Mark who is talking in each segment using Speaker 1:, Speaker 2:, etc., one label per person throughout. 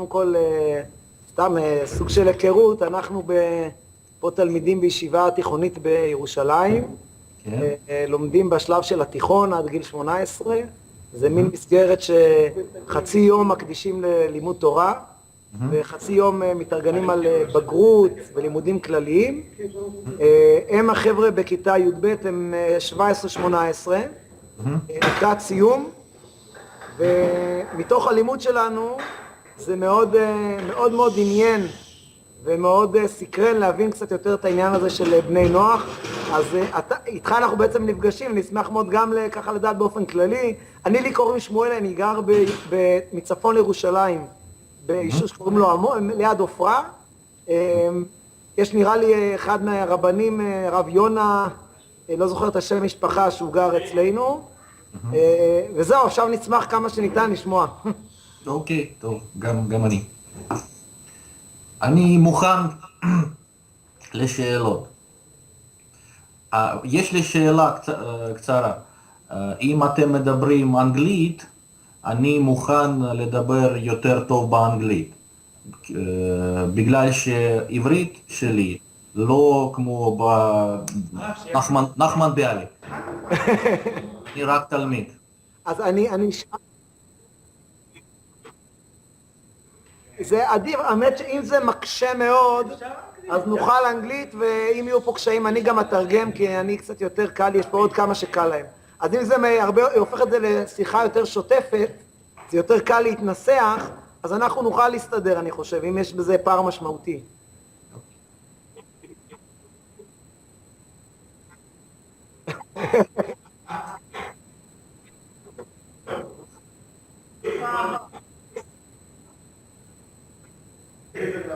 Speaker 1: קודם כל, סתם סוג של היכרות, אנחנו פה תלמידים בישיבה תיכונית בירושלים, לומדים בשלב של התיכון עד גיל 18, זה מין מסגרת שחצי יום מקדישים ללימוד תורה, וחצי יום מתארגנים על בגרות ולימודים כלליים. הם החבר'ה בכיתה י"ב, הם 17-18, לקראת סיום, ומתוך הלימוד שלנו זה מאוד מאוד מאוד עניין ומאוד סקרן להבין קצת יותר את העניין הזה של בני נוח. אז איתך אנחנו בעצם נפגשים, נשמח מאוד גם ככה לדעת באופן כללי. לי קוראים שמואל, אני גר מצפון לירושלים, ביישוב שקוראים לו ליד עופרה. יש נראה לי אחד מהרבנים, רב יונה, לא זוכר את השם משפחה, שהוא גר אצלנו. וזהו, עכשיו נשמח כמה שניתן לשמוע.
Speaker 2: אוקיי, טוב, גם אני. אני מוכן לשאלות. יש לי שאלה קצרה. אם אתם מדברים אנגלית, אני מוכן לדבר יותר טוב באנגלית. בגלל שעברית שלי לא כמו נחמן ביאליק. אני רק תלמיד.
Speaker 1: אז אני זה עדיף, האמת שאם זה מקשה מאוד, אז נוכל אנגלית, ואם יהיו פה קשיים אני גם אתרגם, כי אני קצת יותר קל לי, יש פה עוד כמה שקל להם. אז אם זה הופך את זה לשיחה יותר שוטפת, זה יותר קל להתנסח, אז אנחנו נוכל להסתדר, אני חושב, אם יש בזה פער משמעותי.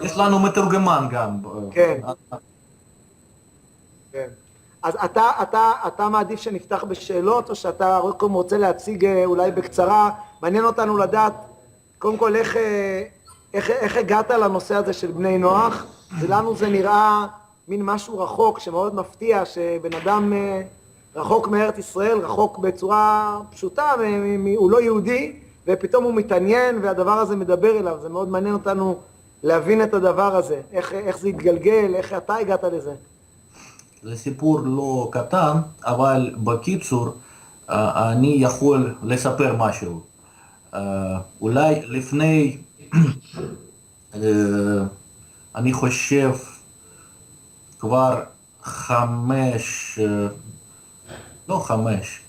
Speaker 2: יש לנו מתורגמן גם.
Speaker 1: כן. כן. אז אתה מעדיף שנפתח בשאלות, או שאתה רוצה להציג אולי בקצרה? מעניין אותנו לדעת, קודם כל, איך הגעת לנושא הזה של בני נוח? לנו זה נראה מין משהו רחוק, שמאוד מפתיע, שבן אדם רחוק מארץ ישראל, רחוק בצורה פשוטה, הוא לא יהודי, ופתאום הוא מתעניין, והדבר הזה מדבר אליו. זה מאוד מעניין אותנו להבין את הדבר הזה, איך זה התגלגל, איך אתה הגעת לזה.
Speaker 2: זה סיפור לא קטן, אבל בקיצור, אני יכול לספר משהו. אולי לפני, אני חושב, כבר 5, לא 5,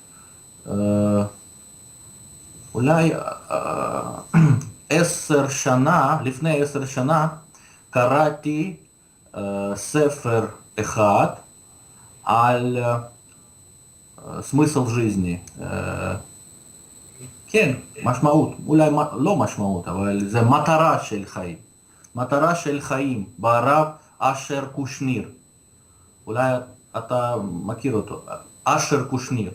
Speaker 2: אולי 10 שנה, לפני 10 שנה, קראתי ספר אחד על смысл жизни. כן, משמעות, אולי לא משמעות, אבל זה מטרה של חיים. מטרה של חיים, בערב אשר קושניר. אולי אתה מכיר אותו, אשר קושניר.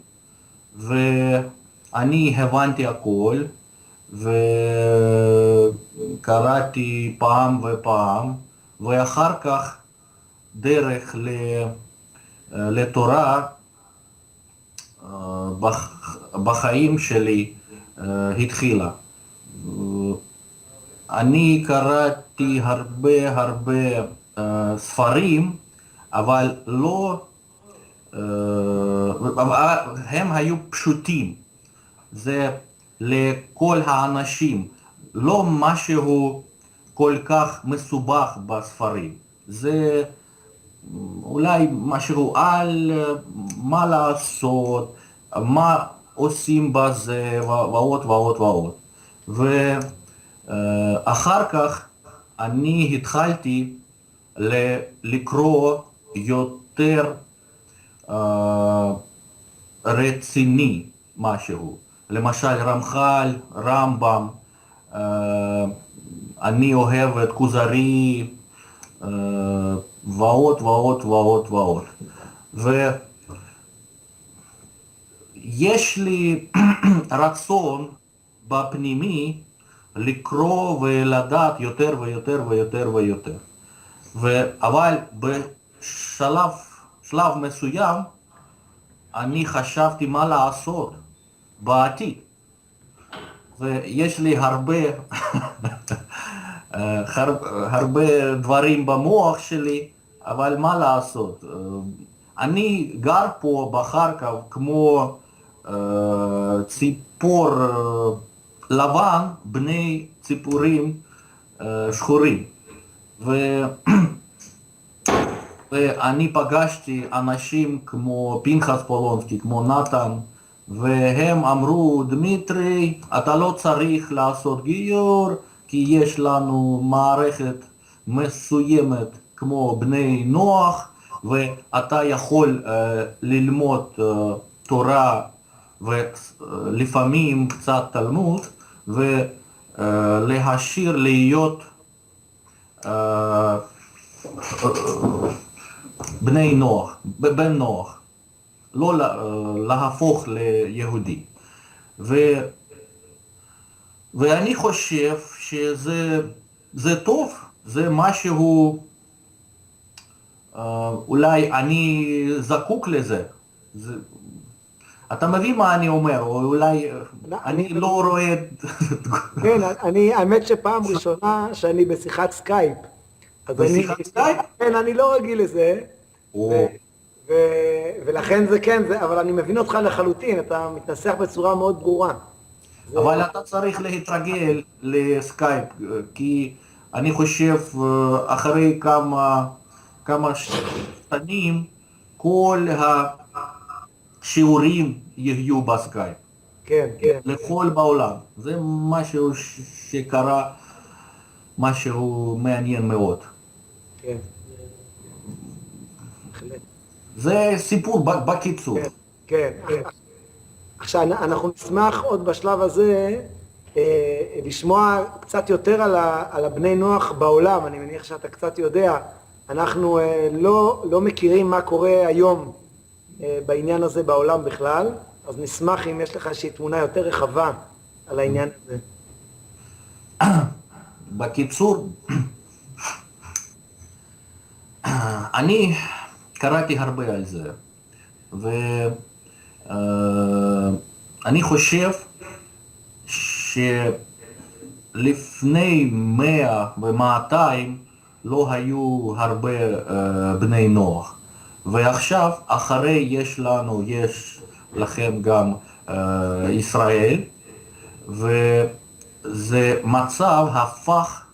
Speaker 2: ואני הבנתי הכל, וקראתי פעם ופעם, ואחר כך דרך לתורה בחיים שלי התחילה. אני קראתי הרבה ספרים, אבל לא, הם היו פשוטים. זה לכל האנשים, לא משהו כל כך מסובך בספרים. זה אולי משהו על מה לעשות, מה עושים בזה, ועוד ועוד ועוד. ואחר כך אני התחלתי לקרוא יותר רציני משהו. למשל רמח"ל, רמב"ם, אני אוהב את כוזרי, ועוד ועוד ועוד ועוד. ויש לי רצון בפנימי לקרוא ולדעת יותר ויותר ויותר ויותר. אבל בשלב מסוים אני חשבתי מה לעשות בעתיד. ויש לי הרבה הרבה דברים במוח שלי, אבל מה לעשות? אני גר פה בחרקוב כמו ציפור לבן, בני ציפורים שחורים. ואני פגשתי אנשים כמו פנחס פולונסקי, כמו נתן, והם אמרו, דמיטרי, אתה לא צריך לעשות גיור, כי יש לנו מערכת מסוימת כמו בני נוח, ואתה יכול ללמוד תורה ולפעמים קצת תלמוד, ולהשאיר להיות בן נוח, לא להפוך ליהודי. ואני חושב שזה טוב, זה משהו, אולי אני זקוק לזה. אתה מבין מה אני אומר, או אולי אני לא רואה...
Speaker 1: כן, האמת שפעם ראשונה שאני בשיחת סקייפ.
Speaker 2: בשיחת סקייפ?
Speaker 1: כן, אני לא רגיל לזה. ולכן זה כן, אבל אני מבין אותך לחלוטין, אתה מתנסח בצורה מאוד ברורה.
Speaker 2: אבל אתה צריך להתרגל לסקייפ, כי אני חושב אחרי כמה שנים כל השיעורים יהיו בסקייפ.
Speaker 1: כן, כן.
Speaker 2: לכל בעולם. זה משהו שקרה, משהו מעניין מאוד.
Speaker 1: כן.
Speaker 2: זה סיפור בקיצור.
Speaker 1: כן, כן. עכשיו, אנחנו נשמח עוד בשלב הזה לשמוע קצת יותר על הבני נוח בעולם. אני מניח שאתה קצת יודע. אנחנו לא מכירים מה קורה היום בעניין הזה בעולם בכלל, אז נשמח אם יש לך איזושהי תמונה יותר רחבה על העניין הזה.
Speaker 2: בקיצור, אני קראתי הרבה על זה, ואני חושב שלפני 100 ו-200 לא היו הרבה בני נוח, ועכשיו אחרי יש לכם גם ישראל, וזה מצב הפך,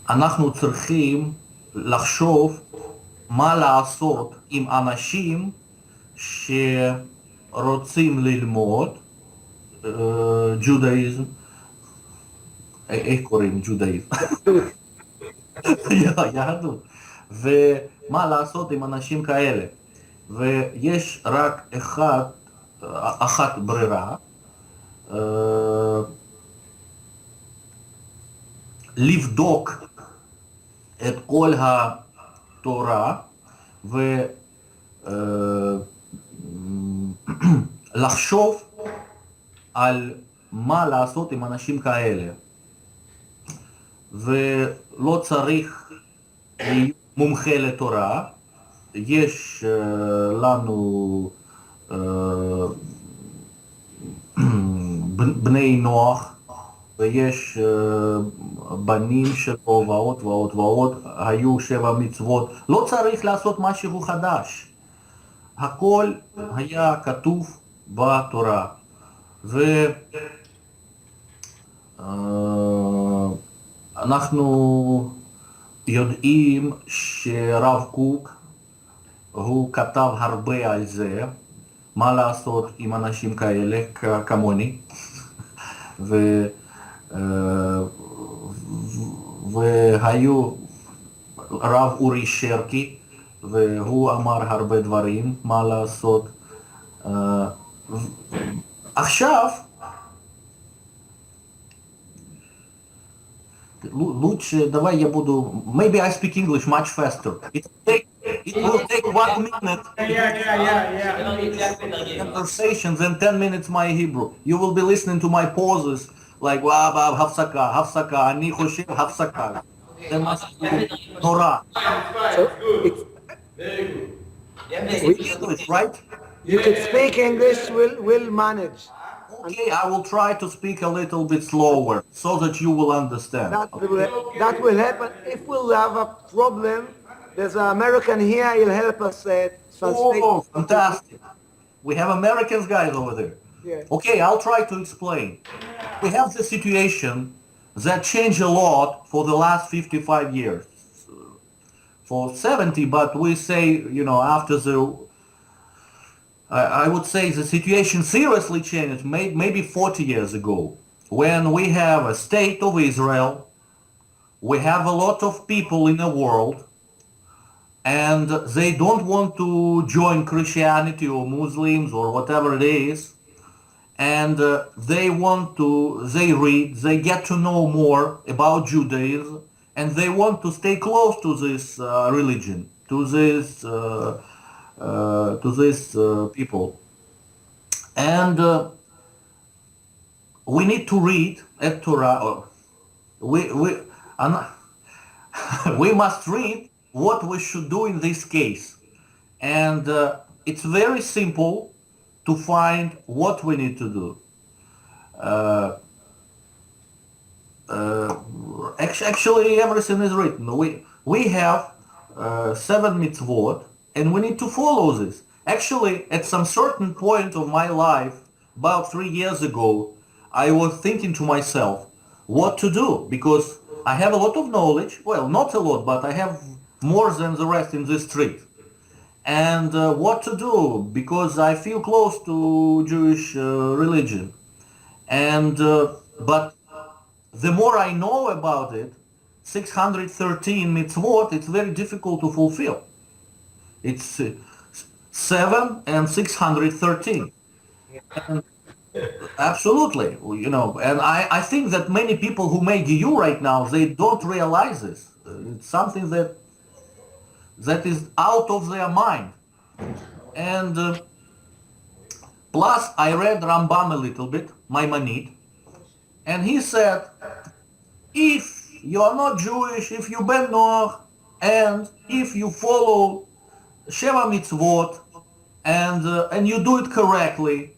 Speaker 2: ואנחנו צריכים לחשוב מה לעשות עם אנשים שרוצים ללמוד ג'ודאיזם, איך קוראים ג'ודאיזם? יהדות. ומה לעשות עם אנשים כאלה? ויש רק אחת ברירה, לבדוק את כל התורה ולחשוב על מה לעשות עם אנשים כאלה. ולא צריך להיות מומחה לתורה, יש לנו בני נוח ויש בנים שלו ועוד ועוד ועוד, היו 7 מצוות, לא צריך לעשות משהו חדש, הכל היה כתוב בתורה. אנחנו יודעים שרב קוק הוא כתב הרבה על זה, מה לעשות עם אנשים כאלה כמוני, והיו רב אורי שרקי, והוא אמר הרבה דברים, מה לעשות. עכשיו, лучше давай я буду, maybe I speak English much faster. It will take 1 minute conversations and 10 minutes my Hebrew. You will be listening to my pauses like הפסקה, אני חושב הפסקה. זה משהו נורא. We can do it, right?
Speaker 1: You can speak English, we'll manage.
Speaker 2: Okay, I will try to speak a little bit slower so that you will understand.
Speaker 1: That will help. And if we'll have a problem, there's an American here. He'll help us translate.
Speaker 2: Oh, fantastic. We have Americans guys over there.
Speaker 1: Yeah.
Speaker 2: Okay, I'll try to explain. We have the situation that changed a lot for the last 55 years. For 70, but we say, after I would say the situation seriously changed maybe 40 years ago, when we have a state of Israel, we have a lot of people in the world, and they don't want to join Christianity or Muslims or whatever it is, and they read, they get to know more about Judaism, and they want to stay close to this religion, to this people. And we need to read at Torah, and we must read what we should do in this case. And it's very simple to find what we need to do. Actually, everything is written. We have 7 mitzvot, and we need to follow this. Actually, at some certain point of my life, about 3 years ago, I was thinking to myself what to do, because I have a lot of knowledge. Well, not a lot, but I have more than the rest in this street. And what to do, because I feel close to Jewish religion. And but the more I know about it, 613 mitzvot, it's very difficult to fulfill. It's 7 and 613. And absolutely, and I think that many people who make you right now, they don't realize this. It's something that is out of their mind. And plus, I read Rambam a little bit, Maimonides, and he said, if you're not Jewish, if you ben Noach, and if you follow Sheva mitzvot, and you do it correctly,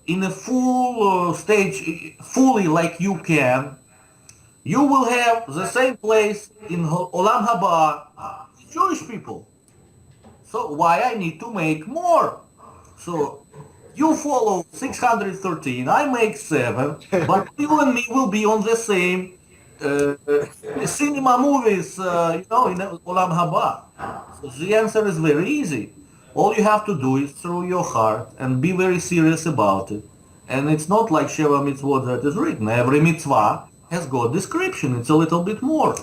Speaker 2: in a full stage, fully like you can, you will have the same place in Olam Haba, Jewish people. So why I need to make more? So you follow 613, I make 7, but you and me will be on the same cinema movies, in Olam Haba. So the answer is very easy. All you have to do is through your heart and be very serious about it. And it's not like Sheva mitzvot that is written. Every mitzvah has got description. It's a little bit more.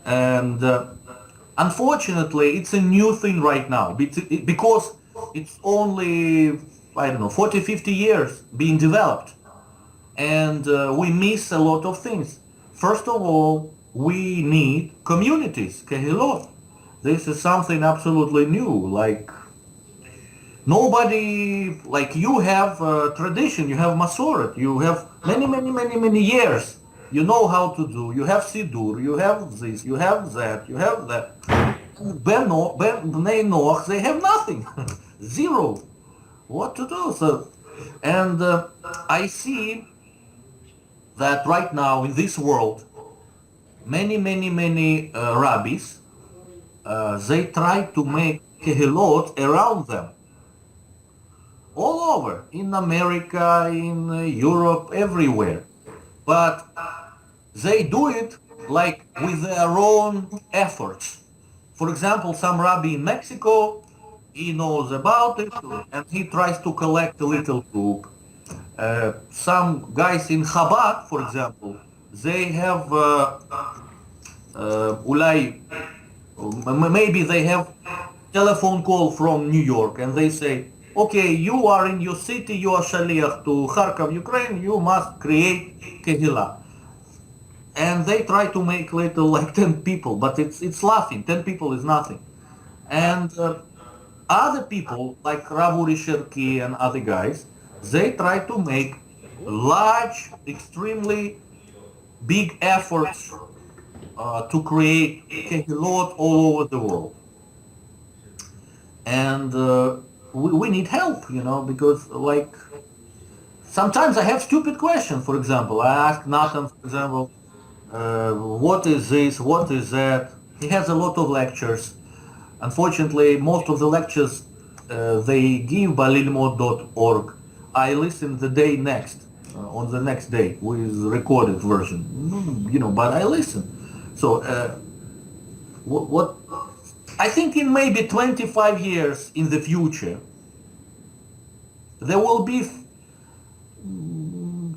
Speaker 2: And unfortunately, it's a new thing right now because it's only, 40, 50 years being developed. And we miss a lot of things. First of all, we need communities, kehilot. This is something absolutely new. Like nobody, like you have tradition, you have masoret, you have many years. You know how to do. You have sidur, you have this, you have that, you have that. Bnei Noach, they have nothing, zero. What to do? So, and I see that right now in this world, many rabbis, they try to make kehilot around them. All over, in America, in Europe, everywhere. But they do it like with their own efforts. For example, some rabbi in Mexico, he knows about it, and he tries to collect a little group. Some guys in Chabad, for example, they have maybe they have telephone call from New York, and they say, okay, you are in your city, you are shaliach to Kharkov, Ukraine, you must create kehillah. And they try to make little like 10 people, but it's laughing. 10 people is nothing. And other people like Rav Uri Sherki and other guys, they try to make large, extremely big efforts to create kehilot all over the world. And we need help, because like Sometimes I have stupid questions. For example, I ask Nathan, for example, what is this? What is that? He has a lot of lectures. Unfortunately, most of the lectures they give by lilmod.org. I listen the day next, on the next day with recorded version. But I listen. So what I think in maybe 25 years in the future, there will be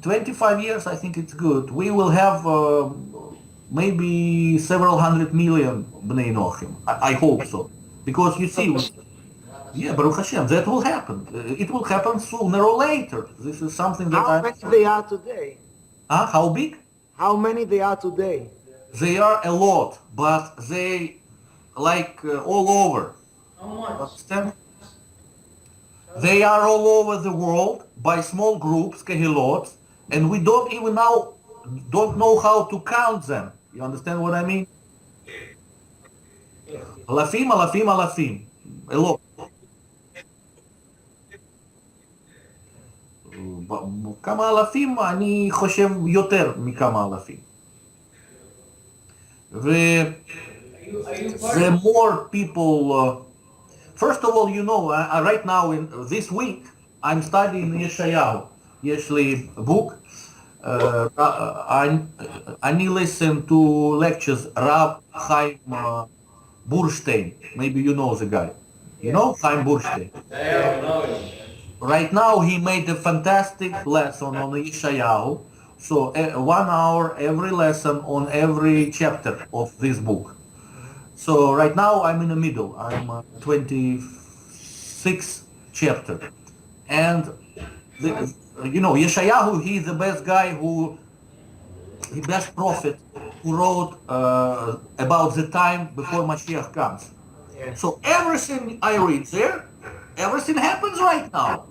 Speaker 2: 25 years, I think it's good. We will have maybe several hundred million Bnei Noachim. I hope so. Because you see, yeah, Baruch Hashem, that will happen. It will happen sooner or later. This is something that
Speaker 1: How many they are today?
Speaker 2: How big?
Speaker 1: How many they are today?
Speaker 2: They are a lot, but they all over.
Speaker 3: How much?
Speaker 2: Understand? They are all over the world by small groups, kehilot, and we don't even now don't know how to count them. You understand what I mean? Alafim, alafim, alafim. A lot. כמה אלפים, אני חושב יותר מכמה אלפים. The more people, first of all, right now in this week, I'm studying Yeshayahu. יש לי book. אני listen to lectures Rav Chaim Burstein. Maybe you know the guy. You know Chaim Burstein? Right now he made a fantastic lesson on Yeshayahu. So 1 hour every lesson on every chapter of this book. So right now I'm in the middle. I'm 26th chapter. And Yeshayahu, he's the best guy the best prophet who wrote about the time before Mashiach comes.
Speaker 1: Yeah.
Speaker 2: So everything I read there, everything happens right now.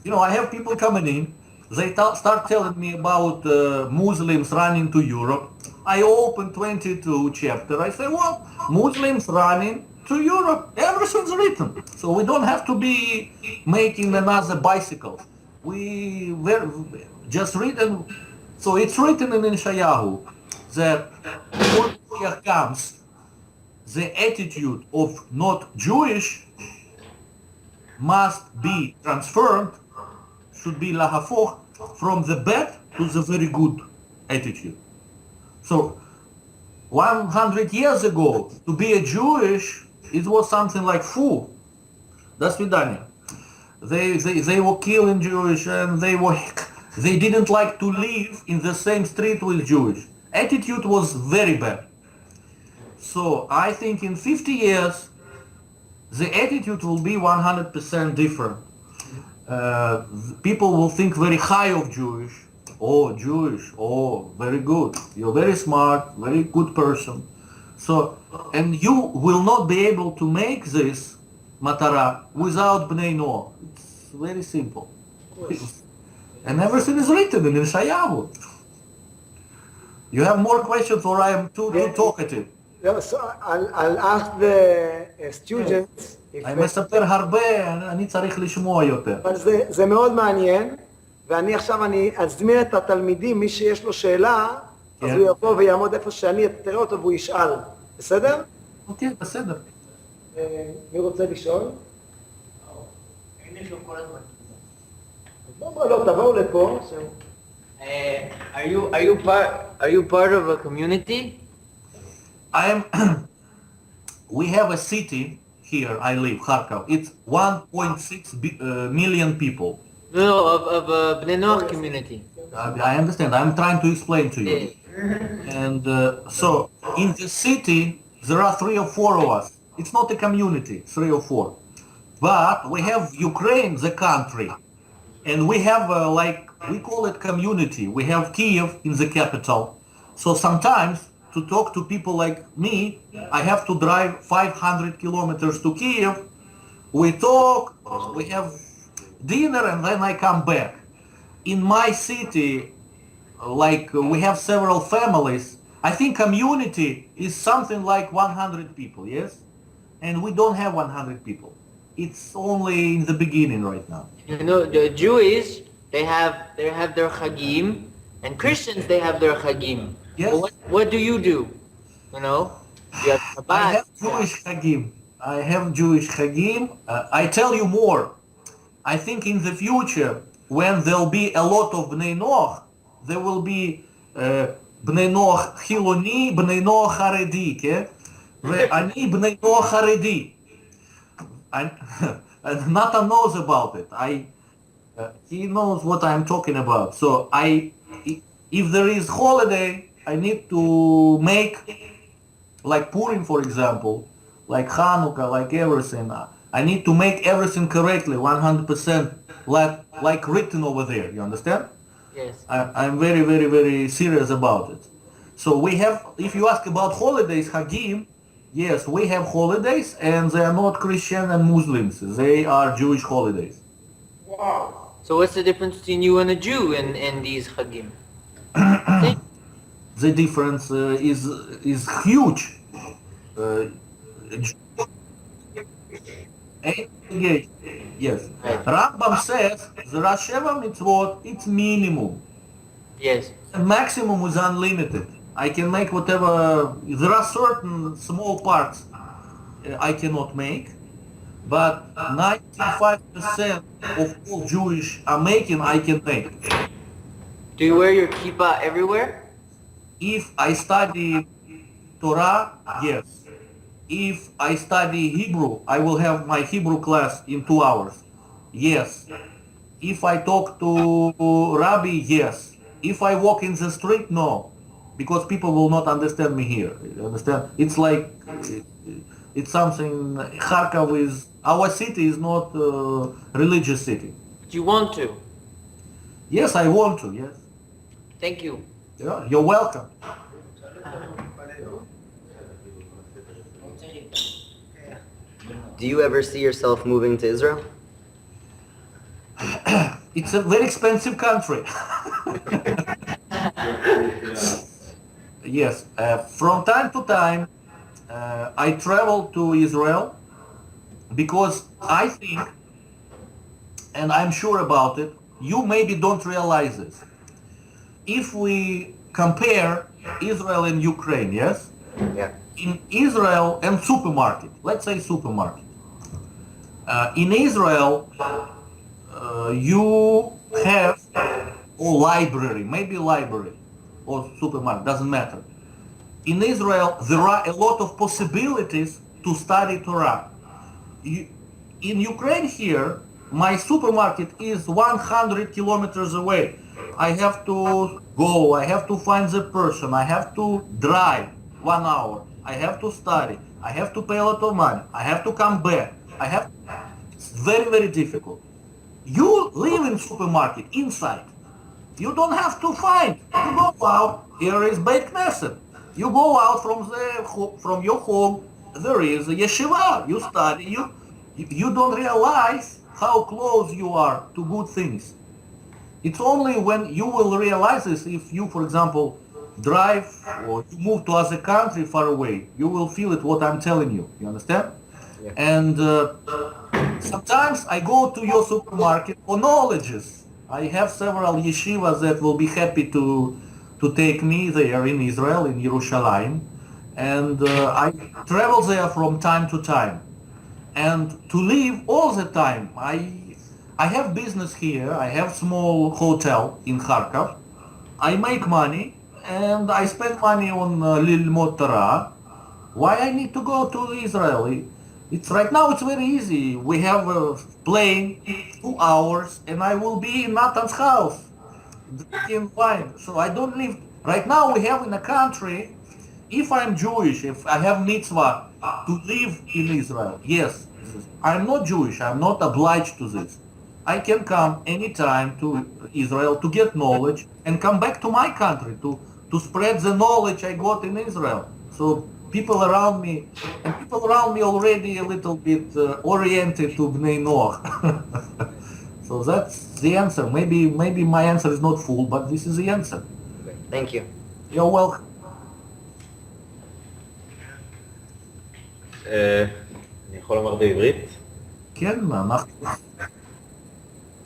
Speaker 2: I have people coming in, they start telling me about Muslims running to Europe. I open 22 chapter, I say, well, Muslims running to Europe, everything's written. So we don't have to be making another bicycle. We just read, and so it's written in Yeshayahu that when Mashiach comes, the attitude of not Jewish must be transformed, should be lahafoch, from the bad to the very good attitude. So 100 years ago, to be a Jewish, it was something like fool. До свидания. They were killing Jewish, and they didn't like to live in the same street with Jewish. Attitude was very bad. So I think in 50 years, the attitude will be 100% different. People will think very high of Jewish. Oh, Jewish, oh, very good. You're very smart, very good person. So, and you will not be able to make this matara without Bnei Noach. It's very simple. And everything is written in Yeshayahu. You have more questions, or I am too talkative?
Speaker 1: So I'll ask the students.
Speaker 2: אני מספר הרבה, אני צריך לשמוע יותר.
Speaker 1: אבל זה מאוד מעניין, ואני עכשיו אזמין את התלמידים, מי שיש לו שאלה, אז הוא יבוא ויעמוד איפה שאני, תראה אותו והוא ישאל. בסדר?
Speaker 2: אוקיי, בסדר.
Speaker 1: מי רוצה לשאול?
Speaker 3: אין לו כל הזמן.
Speaker 1: לא, תבואו לפה.
Speaker 3: Are you part of a community?
Speaker 2: We have a city here, I live, Kharkov. It's 1.6 million people.
Speaker 3: No, of a Bnei Noach community.
Speaker 2: I understand. I'm trying to explain to you. And so in the city, there are 3 or 4 of us. It's not a community, 3 or 4. But we have Ukraine, the country. And we have we call it community. We have Kiev in the capital. So sometimes to talk to people like me, I have to drive 500 kilometers to Kiev. We talk, we have dinner, and then I come back. In my city, we have several families. I think community is something like 100 people, yes? And we don't have 100 people. It's only in the beginning right now.
Speaker 3: The Jewish, they have their chagim, and Christians they have their chagim.
Speaker 2: Yes.
Speaker 3: But what do? You know, you have Shabbat.
Speaker 2: I have Jewish Chagim. I tell you more. I think in the future, when there'll be a lot of Bnei Noach, there will be Bnei Noach Chiloni, Bnei Noach Haredi, כן? ואני בני נוח חרדי. And Nathan knows about it. He knows what I'm talking about. So if there is holiday, I need to make, like Purim, for example, like Hanukkah, like everything. I need to make everything correctly, 100%, like written over there. You understand?
Speaker 3: Yes.
Speaker 2: I'm very, very, very serious about it. So we have, if you ask about holidays, Hagim, yes, we have holidays, and they are not Christian and Muslims. They are Jewish holidays.
Speaker 1: Wow.
Speaker 3: So what's the difference between you and a Jew in these chagim?
Speaker 2: The difference is huge. Yes.
Speaker 3: Right.
Speaker 2: Rambam says there are Sheva mitzvot, it's minimum.
Speaker 3: Yes.
Speaker 2: And maximum is unlimited. I can make whatever, there are certain small parts I cannot make, but 95% of all Jewish are making, I can make.
Speaker 3: Do you wear your kippah everywhere?
Speaker 2: If I study Torah, yes. If I study Hebrew, I will have my Hebrew class in 2 hours. Yes. If I talk to Rabbi, yes. If I walk in the street, no. Because people will not understand me here. You understand? It's like, it's something, Kharkov is, our city is not a religious city.
Speaker 3: Do you want to?
Speaker 2: Yes, I want to, yes.
Speaker 3: Thank you.
Speaker 2: Yeah, you're welcome.
Speaker 4: Do you ever see yourself moving to Israel?
Speaker 2: It's a very expensive country. Yes, from time to time, I travel to Israel because I think, and I'm sure about it, you maybe don't realize this. If we compare Israel and Ukraine, yes?
Speaker 4: Yeah.
Speaker 2: In Israel and supermarket, let's say supermarket. In Israel, you have or library, maybe library or supermarket, doesn't matter. In Israel, there are a lot of possibilities to study Torah. In Ukraine here, my supermarket is 100 kilometers away. I have to go, I have to find the person, I have to drive 1 hour, I have to study, I have to pay a lot of money, I have to come back, it's very, very difficult. You live in supermarket, inside. You don't have to find. You go out, here is Beit Knesset. You go out from your home, there is a yeshiva, you study, you don't realize how close you are to good things. It's only when you will realize this if you, for example, drive or you move to other country far away, you will feel it what I'm telling you, you understand?
Speaker 4: Yeah.
Speaker 2: And sometimes I go to your supermarket for knowledges. I have several yeshivas that will be happy to take me there in Israel, in Yerushalayim, and I travel there from time to time. And to live all the time, I have business here, I have small hotel in Kharkov, I make money, and I spend money on Lilmod Torah. Why I need to go to Israel? It's right now it's very easy. We have a plane, 2 hours, and I will be in Nathan's house, drinking wine. So I don't live. Right now we have in a country, if I'm Jewish, if I have mitzvah to live in Israel, yes, I'm not Jewish, I'm not obliged to this. I can come anytime to Israel to get knowledge and come back to my country to spread the knowledge I got in Israel. So people around me already a little bit oriented to Bnei Noach. So that's the answer. Maybe my answer is not full, but this is the answer.
Speaker 4: Thank you.
Speaker 2: You're welcome.
Speaker 5: אני יכול לומר בעברית?
Speaker 2: כן, אנחנו...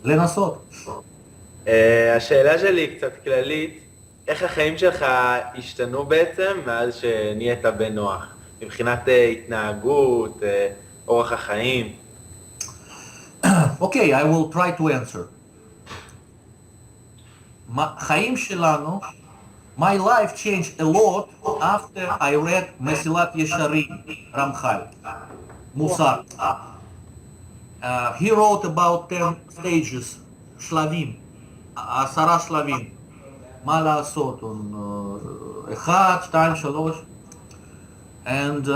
Speaker 2: לנסות.
Speaker 5: השאלה שלי קצת כללית, איך החיים שלך השתנו בעצם מאז שנהיית בן נוח? מבחינת התנהגות, אורח החיים?
Speaker 2: Okay, I will try to answer. חיים שלנו, my life changed a lot after I read מסילת ישרים, רמח"ל, מוסר. He wrote about 10 stages, שלבים, 10 שלבים. מה לעשות? 1, 2, 3. And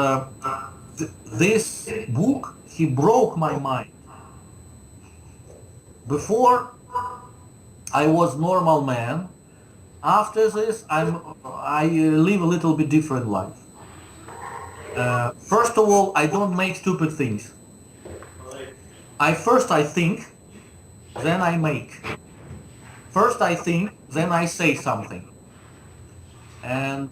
Speaker 2: this book, he broke my mind. Before, I was normal man. After this, I live a little bit different life. First of all, I don't make stupid things. First I think, then I make. First I think, then I say something. And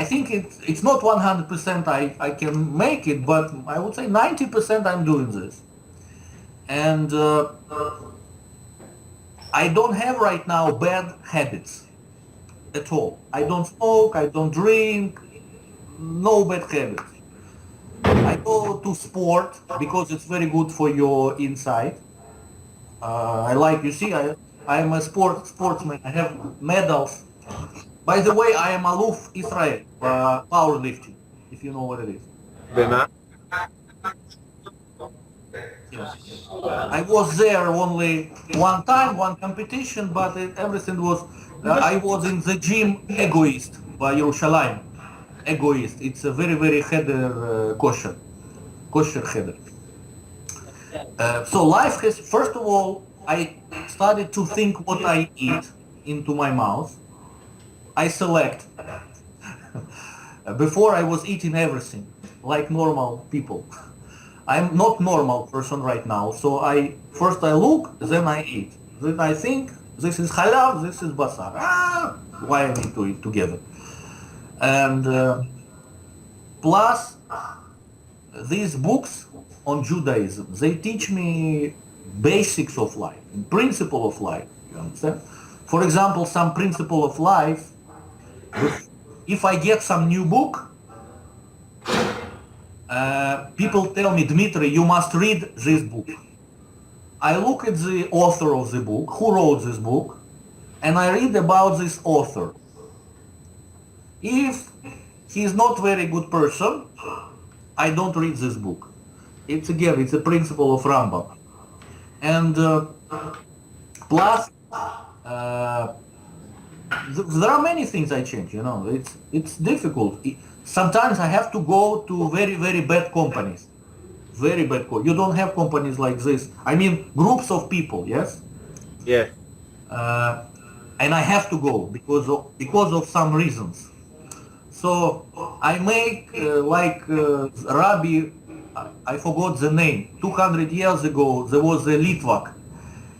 Speaker 2: I think it's not 100% I can make it, but I would say 90% I'm doing this. And I don't have right now bad habits at all. I don't smoke, I don't drink, no bad habits. I go to sport because it's very good for your inside. I like, you see, I'm a sportsman. I have medals. By the way, I am Aluf Israel, powerlifting, if you know what it is.
Speaker 5: במה?
Speaker 2: Yes. I was there only one time, one competition, but everything was, I was in the gym egoist by Yerushalayim. Egoist. It's a very, very cheder kosher cheder. So life has, first of all, I started to think what I eat into my mouth. I select. Before I was eating everything, like normal people. I'm not normal person right now, so first I look, then I eat. Then I think, this is halal, this is basar. Why I need to eat together? And plus, these books on Judaism, they teach me basics of life, principle of life, you understand? For example, some principle of life, if I get some new book, people tell me, Dmitry, you must read this book. I look at the author of the book, who wrote this book, and I read about this author. If he is not very good person, I don't read this book. It's a principle of Rambam. And plus, there are many things I change, you know, it's difficult. Sometimes I have to go to very, very bad companies. Very bad companies. You don't have companies like this. I mean, groups of people, yes?
Speaker 5: Yes.
Speaker 2: And I have to go because of some reasons. So I make Rabbi, I forgot the name. 200 years ago, there was a Litvak.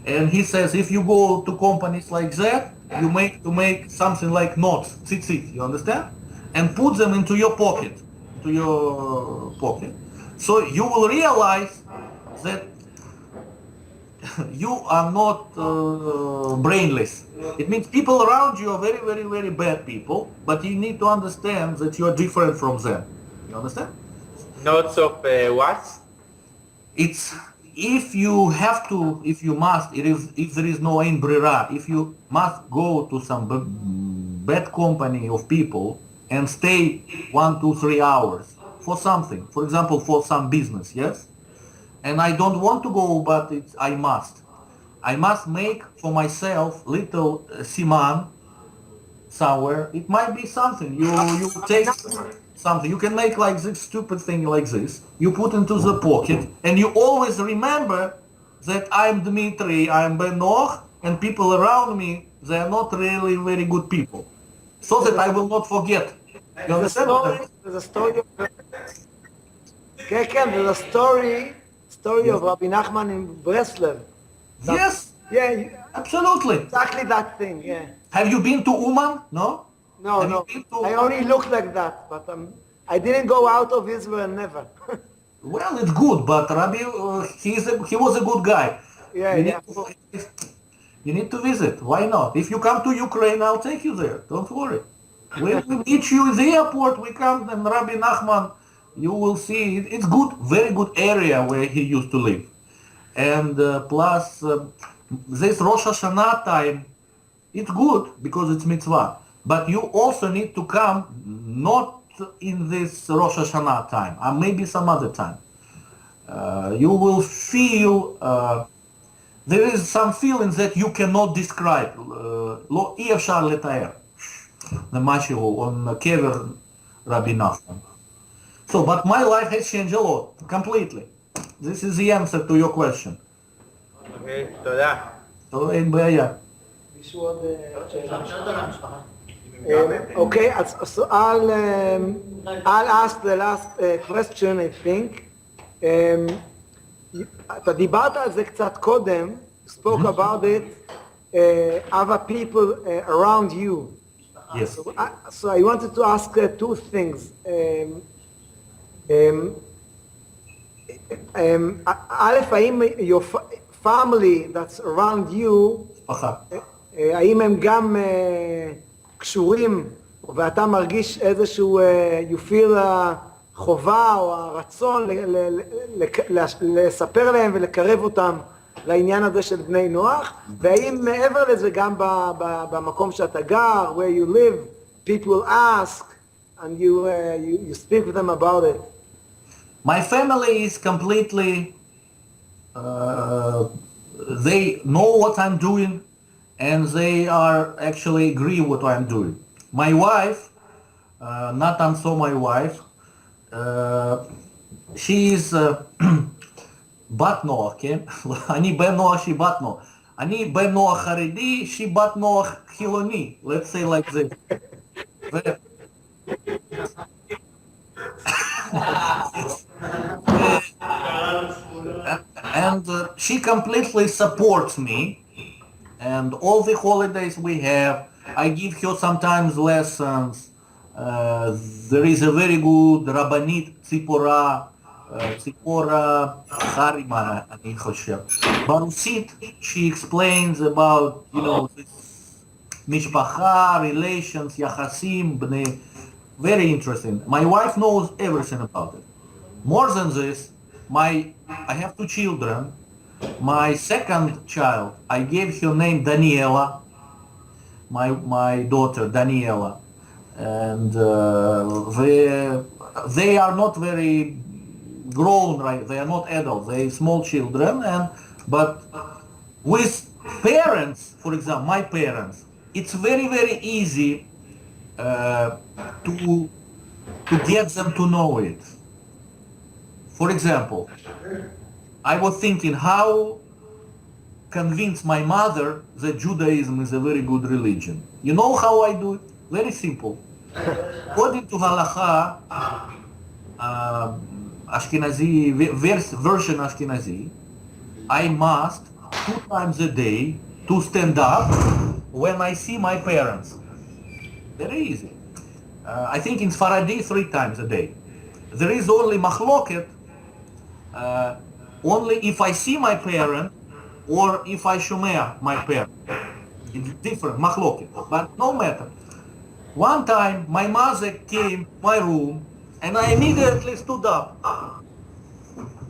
Speaker 2: And he says, if you go to companies like that, you make something like notes, tzitzit, you understand? And put them into your pocket. So you will realize that you are not brainless. It means people around you are very, very, very bad people, but you need to understand that you are different from them. You understand?
Speaker 5: Notes of what?
Speaker 2: It's if there is no ein brera, if you must go to some bad company of people and stay 1, 2, 3 hours for something, for example, for some business, yes? And I don't want to go, but I must. I must make for myself little siman somewhere. It might be something. You take something. You can make like this stupid thing like this. You put into the pocket, and you always remember that I'm Dmitry, I'm Ben Noach, and people around me, they are not really very good people. So that I will not forget. You understand?
Speaker 1: There's a story of... there's a story of Rabbi Nachman in Breslev.
Speaker 2: Yes,
Speaker 1: Yeah,
Speaker 2: absolutely.
Speaker 1: exactly that thing, yeah.
Speaker 2: Have you been to Uman? No?
Speaker 1: No,
Speaker 2: Have
Speaker 1: no,
Speaker 2: you been to-
Speaker 1: I only look like that, but I didn't go out of Israel, never.
Speaker 2: Well, it's good, but Rabbi, he was a good guy.
Speaker 1: Yeah,
Speaker 2: You
Speaker 1: yeah.
Speaker 2: need to- You need to visit. Why not? If you come to Ukraine, I'll take you there. Don't worry. We meet you in the airport. We come and Rabbi Nachman, you will see. It's good, very good area where he used to live. And plus, this Rosh Hashanah time, it's good because it's mitzvah. But you also need to come not in this Rosh Hashanah time, or maybe some other time. You will feel, there is some feelings that you cannot describe. לא, אי אפשר לתאר. זה משהו on קבר רבי נחמן. So, but my life has changed a lot, completely. This is the answer to your question.
Speaker 5: אוקיי, תודה.
Speaker 2: So, אין בעיה.
Speaker 1: מישהו עוד אוקיי, אז I'll ask the last question, I think. אתה דיברת על זה קצת קודם, spoke about it, other people around you.
Speaker 2: Yes.
Speaker 1: So I wanted to ask two things. א', האם your family that's around you,
Speaker 2: משפחה.
Speaker 1: האם הם גם קשורים, ואתה מרגיש איזשהו, you feel חובה או הרצון לספר להם ולקרב אותם לעניין הזה של בני נוח, והאם מעבר לזה גם במקום שאתה גר, where you live, people ask and you speak with them about it.
Speaker 2: My family is completely, they know what I'm doing and they are actually agree what I'm doing. My wife, Natan, so my wife, she is בת נוח, כן? אני בן נוח, שהיא בת נוח. אני בן נוח חרדי, שהיא בת נוח חילוני. Let's say like this. And she completely supports me. And all the holidays we have, I give her sometimes lessons. There is a very good Rabbanit Tzipora, Tzipora Harima, אני חושב. ברוסית, she explains about, this משפחה, relations, יחסים, בני, very interesting. My wife knows everything about it. More than this, I have two children. My second child, I gave her name Daniela, my daughter Daniela. And they are not very grown, right? They are not adults. They are small children. But with parents, for example, my parents, it's very, very easy to get them to know it. For example, I was thinking how convince my mother that Judaism is a very good religion. You know how I do it? Very simple. According to Halacha, Ashkenazi, version Ashkenazi, I must 2 times a day to stand up when I see my parents. Very easy. I think in Sfaradi 3 times a day. There is only machloket, only if I see my parent or if I shomea my parent. It's different, machloket, but no matter. One time, my mother came to my room, and I immediately stood up.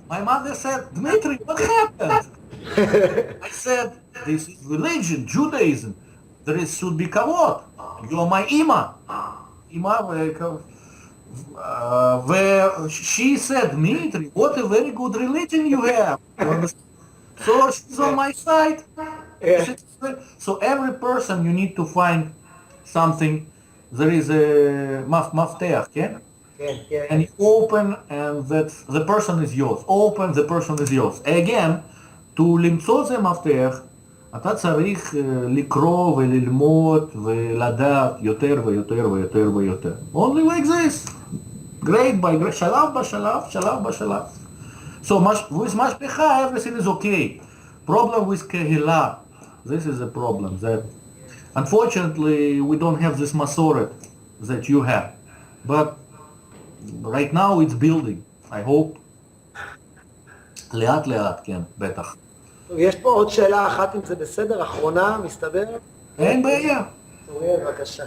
Speaker 2: My mother said, Dmitry, what happened? I said, this is religion, Judaism. There should be kavod. You are my ima. Where she said, Dmitry, what a very good religion you have. So she's on my side. Yeah. So every person you need to find something. There is a mafteach, yeah? Yeah. And you open, and the person is yours. Open, the person is yours. Again, to למצוא זה מפתח, אתה צריך לקרוא וללמוד ולדעת יותר ויותר ויותר ויותר. Only like this. Grade by grade, שלב בשלב, שלב בשלב. So with משפחה, everything is okay. Problem with קהילה. This is a problem that unfortunately, we don't have this masoret that you have. But right now it's building. I hope. לאט לאט, כן, בטח.
Speaker 1: יש פה עוד שאלה אחת, אם זה בסדר, אחרונה, מסתבר?
Speaker 2: אין בעיה.
Speaker 1: אוריאל, בבקשה.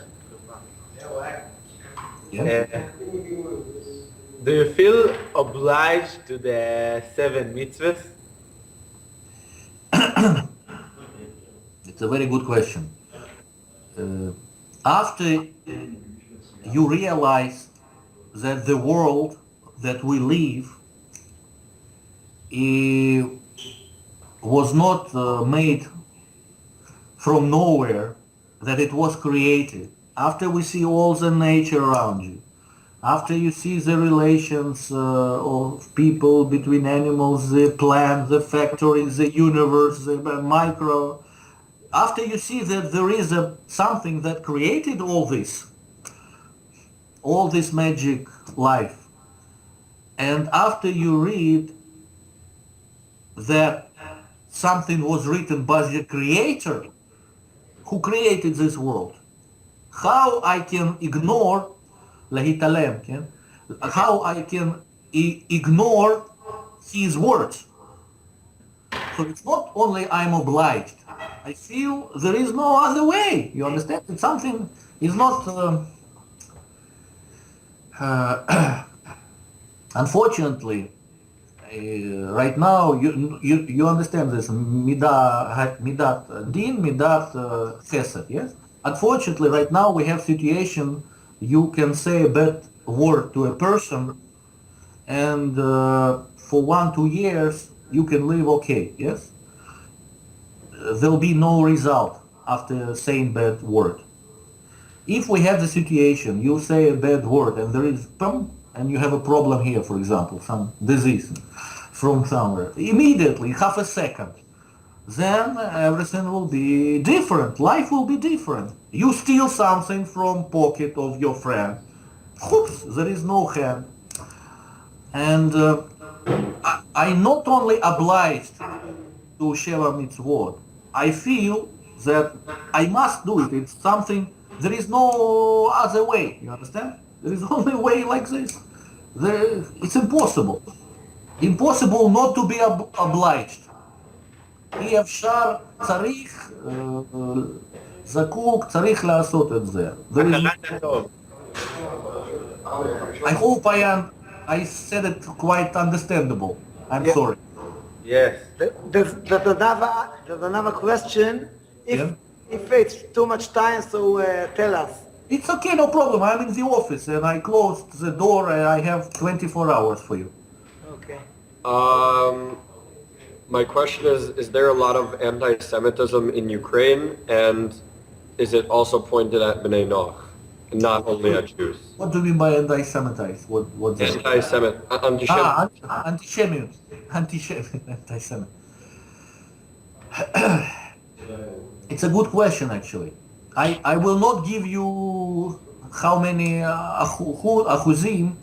Speaker 5: Do you feel obliged to the 7 mitzvahs?
Speaker 2: It's a very good question. After you realize that the world that we live was not made from nowhere, that it was created, after we see all the nature around you, after you see the relations of people between animals, the plants, the factories, the universe, the micro, after you see that there is something that created all this magic life, and after you read that something was written by the creator who created this world, how I can ignore להתעלם, כן? How I can ignore his words. So it's not only I'm obliged. I feel there is no other way. You understand? It's something is not. Unfortunately, right now you understand this midat din, midat chesed. Yes. Unfortunately, right now we have situation. You can say a bad word to a person, and for 1-2 years you can live okay. Yes. There'll be no result after saying bad word. If we have the situation, you say a bad word and there is and you have a problem here, for example, some disease from somewhere, immediately, half a second, then everything will be different. Life will be different. You steal something from pocket of your friend. Oops, there is no hand. And I'm not only obliged to Sheva Mitzvot, I feel that I must do it. It's something, there is no other way, you understand? There is only way like this. It's impossible. Impossible not to be obliged. אי אפשר, צריך, זקוק, צריך לעשות את זה.
Speaker 5: הכרת הטוב.
Speaker 2: I hope I said it quite understandable. I'm sorry.
Speaker 5: Yes.
Speaker 1: There's another question.
Speaker 2: Yeah.
Speaker 1: If it's too much time, so tell us.
Speaker 2: It's okay, no problem. I'm in the office and I closed the door and I have 24 hours for you.
Speaker 1: Okay.
Speaker 6: My question is there a lot of anti-Semitism in Ukraine, and is it also pointed at Bnei Noach, and not only at Jews?
Speaker 2: What do you mean by anti-Semitize? What's that?
Speaker 6: Anti-Semit, anti-Semitic.
Speaker 2: Anti-Semit. Anti-Semit. It's a good question, actually. I will not give you how many אחוזים.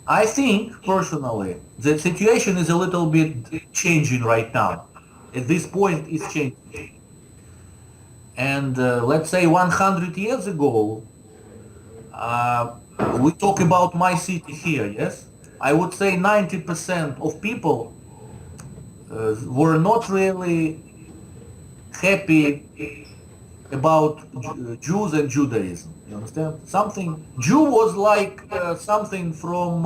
Speaker 2: I think, personally, the situation is a little bit changing right now. At this point, it's changing. And let's say 100 years ago, we talk about my city here, yes? I would say 90% of people were not really happy about Jews and Judaism. You understand? Jew was like something from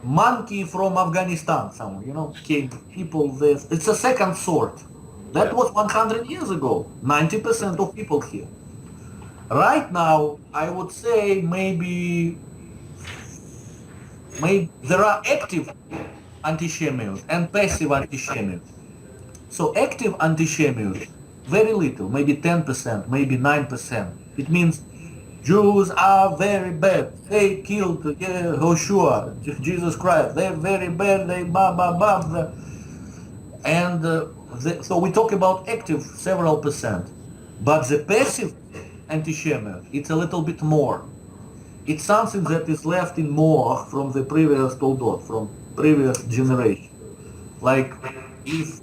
Speaker 2: monkey from Afghanistan, somewhere, you know, came people there. It's a second sort. That was 100 years ago. 90% of people here. Right now, I would say maybe there are active anti-Semites and passive anti-Semites. So active anti-Semites, very little, maybe 10%, maybe 9%. It means Jews are very bad. They killed Joshua, Jesus Christ. They're very bad. They and so we talk about active several percent. But the passive anti-Semitic, it's a little bit more. It's something that is left in more from the previous Toldot, from previous generation. Like if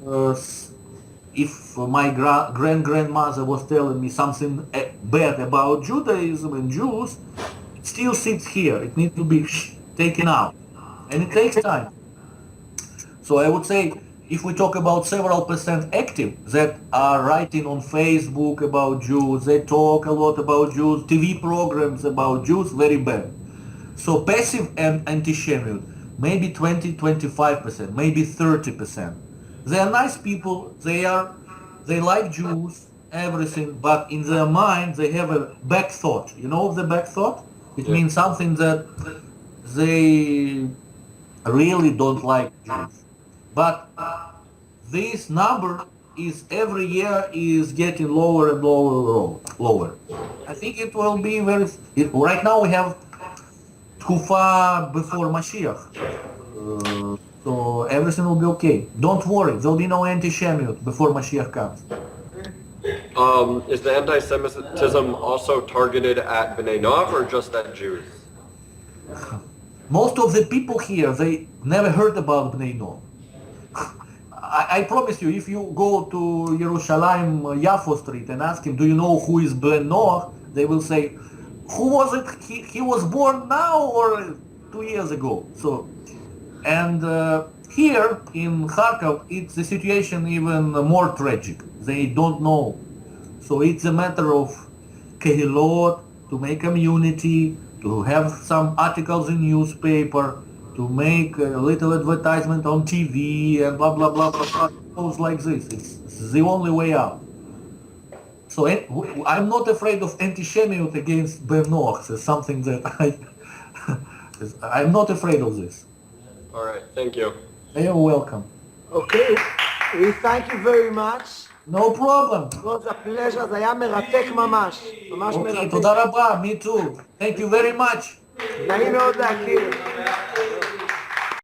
Speaker 2: my grandmother was telling me something bad about Judaism and Jews, it still sits here. It needs to be taken out. And it takes time. So I would say, if we talk about several percent active that are writing on Facebook about Jews, they talk a lot about Jews, TV programs about Jews, very bad. So passive and anti-Semitic, maybe 20-25%, maybe 30%. They are nice people, they like Jews, everything, but in their mind they have a back thought. You know the back thought? It means something that they really don't like Jews. But this number is every year is getting lower and lower. I think it will be right now we have too far before Mashiach. So everything will be okay. Don't worry, there'll be no anti-Semitic before Mashiach comes.
Speaker 6: Is the anti-Semitism also targeted at Bnei Noach or just at Jews?
Speaker 2: Most of the people here, they never heard about Bnei Noach. I promise you, if you go to Yerushalayim, Yafo Street and ask him, do you know who is Bnei Noach? They will say, who was it? He was born now or 2 years ago? So, and here in Kharkov, it's the situation even more tragic. They don't know. So it's a matter of kehilot, to make community, to have some articles in newspaper, to make a little advertisement on TV and blah, blah, blah, blah, things like this. It's the only way out. So I'm not afraid of anti-Semitic against Ben Noach. It's something that I'm not afraid of this.
Speaker 6: All right, thank you.
Speaker 2: You're welcome.
Speaker 1: Okay, we thank you very much.
Speaker 2: No problem.
Speaker 1: It was a pleasure, זה היה מרתק ממש. ממש
Speaker 2: Okay,
Speaker 1: מרתק.
Speaker 2: תודה רבה, me too. Thank you very much.
Speaker 1: נעים מאוד להכיר.